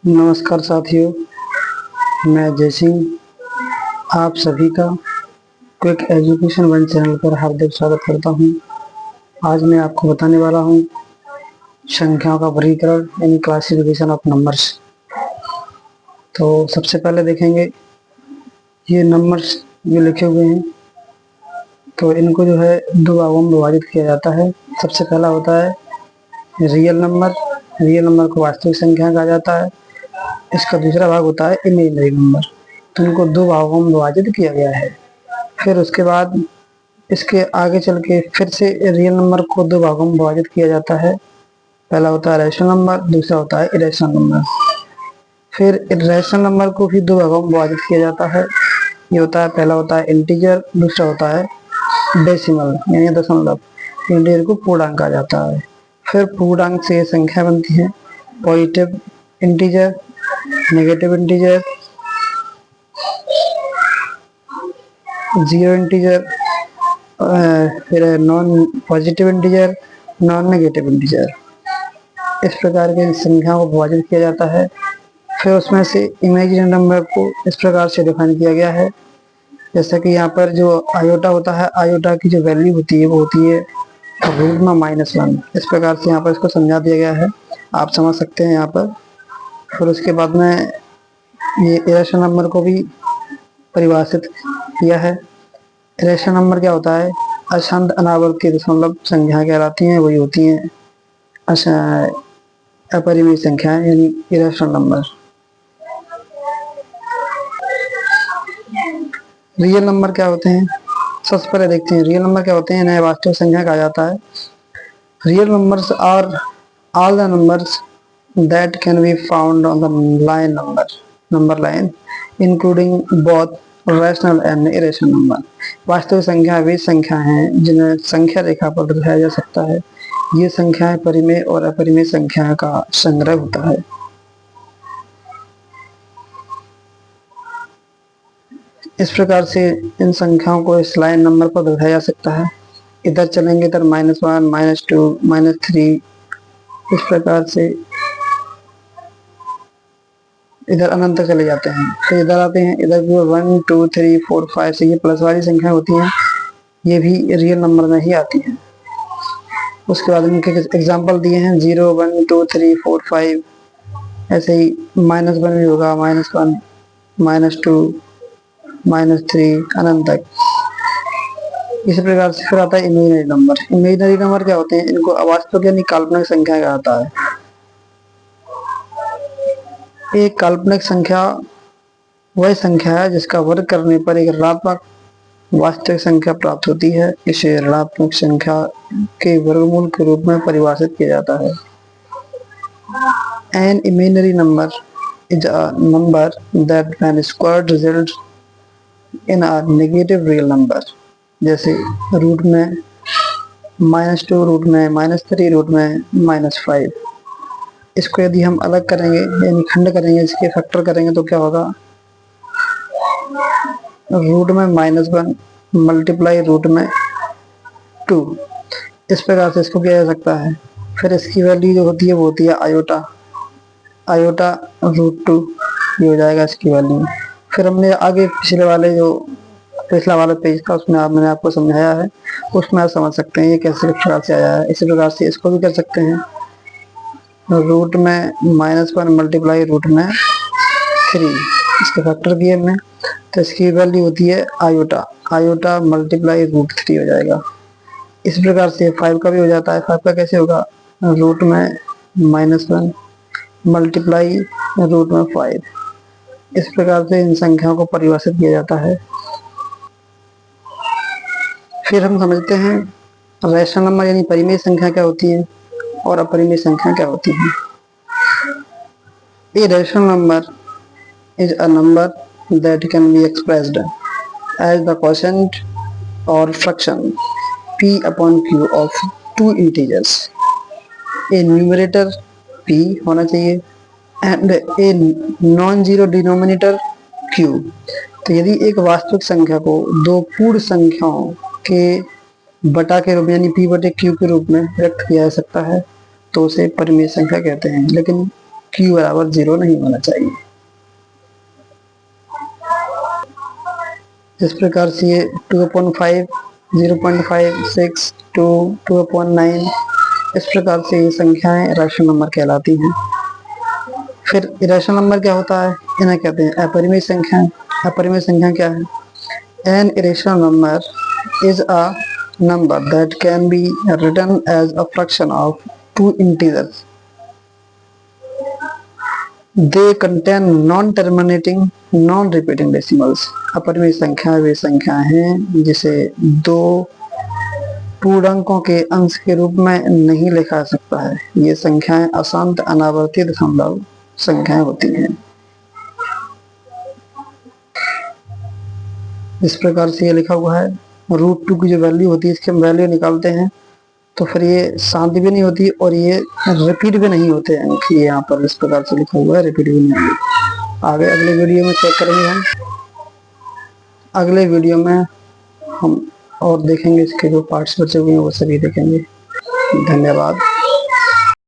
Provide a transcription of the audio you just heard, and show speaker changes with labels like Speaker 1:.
Speaker 1: नमस्कार साथियों, मैं जय सिंह आप सभी का क्विक एजुकेशन वन चैनल पर हार्दिक स्वागत करता हूं। आज मैं आपको बताने वाला हूं संख्याओं का वर्गीकरण यानी क्लासिफिकेशन ऑफ नंबर्स। तो सबसे पहले देखेंगे ये नंबर्स जो लिखे हुए हैं, तो इनको जो है दो भागों में विभाजित किया जाता है। सबसे पहला होता है रियल नंबर। रियल नंबर को वास्तविक संख्या कहा जाता है। इसका दूसरा भाग होता है इमेजिनरी नंबर। तो इनको दो भागों में विभाजित किया गया है। फिर उसके बाद इसके आगे चल के फिर से रियल नंबर को दो भागों में विभाजित किया जाता है। पहला होता है रैशनल नंबर, दूसरा होता है इरेशनल नंबर। फिर रैशनल नंबर को भी दो भागों में विभाजित किया जाता है। ये होता है, पहला होता है इंटीजर, दूसरा होता है डेसिमल यानी दशमलव। इंटीजर को पूर्णांक कहा जाता है। फिर पूर्णांक से संख्या बनती है positive integer, negative integer, zero integer, फिर non positive integer, non negative integer. इस प्रकार के संख्याओं को विभाजित किया जाता है। फिर उसमें से इमेजिनरी नंबर को इस प्रकार से डिफाइन किया गया है, जैसा कि यहाँ पर जो आयोटा होता है, आयोटा की जो वैल्यू होती है वो होती है रूट में -1। इस प्रकार से यहाँ पर इसको समझा दिया गया है, आप समझ सकते हैं यहाँ पर। फिर उसके बाद में ये इरेशनल नंबर को भी परिभाषित किया है। इरेशनल नंबर क्या होता है? अशुद्ध अनावर्ती दशमलव संख्याएं कहलाती हैं, वही होती हैं अपरिमेय संख्याएं यानी इरेशनल नंबर। रियल नंबर क्या होते हैं? सबसे पहले देखते हैं रियल नंबर क्या होते हैं। इन्हें वास्तविक संख्या कहा जाता है। Real numbers are all the numbers that can be found on the number line including both rational and irrational number। वास्तविक संख्या वे संख्या हैं जिन्हें संख्या रेखा पर दर्शाया जा सकता है। ये संख्याएं परिमेय और अपरिमेय संख्याओं का संग्रह होता है। इस प्रकार से इन संख्याओं को इस लाइन नंबर पर दर्शाया जा सकता है। इधर चलेंगे इधर -1, -2, -3, इस प्रकार से इधर अनंत तक चले जाते हैं। फिर इधर आते हैं, इधर भी 1, 2, 3, 4, 5 से ये प्लस वाली संख्या होती हैं, ये भी रियल नंबर में ही आती हैं। उसके बाद इनके एग्जांपल दिए हैं 0, 1, 2, 3, 4, 5। ऐसे ही -1 भी होगा, -1, -2, -3 अनंत तक। इसी प्रकार से फिर आता है इमेजिनरी नंबर। इमेजिनरी नंबर क्या होते हैं? इनको अवास्तविक यानी काल्पनिक संख्या कहा जाता है। एक काल्पनिक संख्या वह संख्या है जिसका वर्ग करने पर एक ऋणात्मक वास्तविक संख्या प्राप्त होती है। इसे ऋणात्मक संख्या के वर्गमूल के रूप में परिभाषित किया जाता है। An imaginary number is a number that when squared results in a negative real number। जैसे रूट में -2, रूट में -3, रूट में -5। इसको यदि हम अलग करेंगे यानी खंड करेंगे, इसके फैक्टर करेंगे तो क्या होगा? रूट में -1 मल्टीप्लाई रूट में 2। इस प्रकार से इसको किया जा सकता है। फिर इसकी वैल्यू जो होती है वो होती है आयोटा, आयोटा √2 ये हो जाएगा इसकी वैल्यू। फिर हमने आगे पिछला वाला पेज था, उसमें मैंने आपको समझाया है, उसमें आप समझ सकते हैं ये कैसे प्रकार से आया है। इसी प्रकार से इसको भी कर सकते हैं, रूट में -1 मल्टीप्लाई रूट में 3, इसके फैक्टर किए हमने, तो इसकी वैल्यू होती है आयोटा, आयोटा मल्टीप्लाई √3 हो जाएगा। इस प्रकार से 5 का भी हो जाता है। 5 का कैसे होगा? रूट में -1 मल्टीप्लाई रूट में 5। इस प्रकार से इन संख्याओं को परिभाषित किया जाता है। फिर हम समझते हैं रैशनल नंबर यानी परिमेय संख्या क्या होती है और अपरिमेय संख्या क्या होती है। A rational number is a number that can be expressed as the quotient or fraction p upon q of two integers। A numerator p होना चाहिए and a non-zero denominator q। तो यदि एक वास्तविक संख्या को दो पूर्ण संख्याओं के बटा के रूप में यानी p/q के रूप में व्यक्त किया जा सकता है तो उसे परिमेय संख्या कहते हैं। लेकिन q बराबर 0 नहीं होना चाहिए। इस प्रकार से ये 2/5, 0.56, 2, 2/9 इस प्रकार से ये संख्याएं रैशनल नंबर कहलाती हैं। फिर इरेशनल नंबर क्या होता है? इन्हें कहते हैं अपरिमेय संख्याएं। अपरिमेय संख्या क्या है? An irrational number is a number that can be written as a fraction of two integers. They contain non-terminating, non-repeating decimals. अपरिमेय संख्या वे संख्याएं हैं जिसे दो पूर्णांकों के अंश के रूप में नहीं लिखा जा सकता है। ये संख्याएं अशांत अनावर्ती दशमलव संख्याएं होती हैं। इस प्रकार से ये लिखा हुआ है। √2 की जो वैल्यू होती है, इसकी हम वैल्यू निकालते हैं तो फिर ये शांत भी नहीं होती और ये रिपीट भी नहीं होते हैं। ये यहाँ पर इस प्रकार से लिखा हुआ है, रिपीट भी नहीं होती। आगे अगले वीडियो में चेक करेंगे हम। अगले वीडियो में हम और देखेंगे इसके जो पार्ट्स बचे हुए हैं वो सभी देखेंगे। धन्यवाद।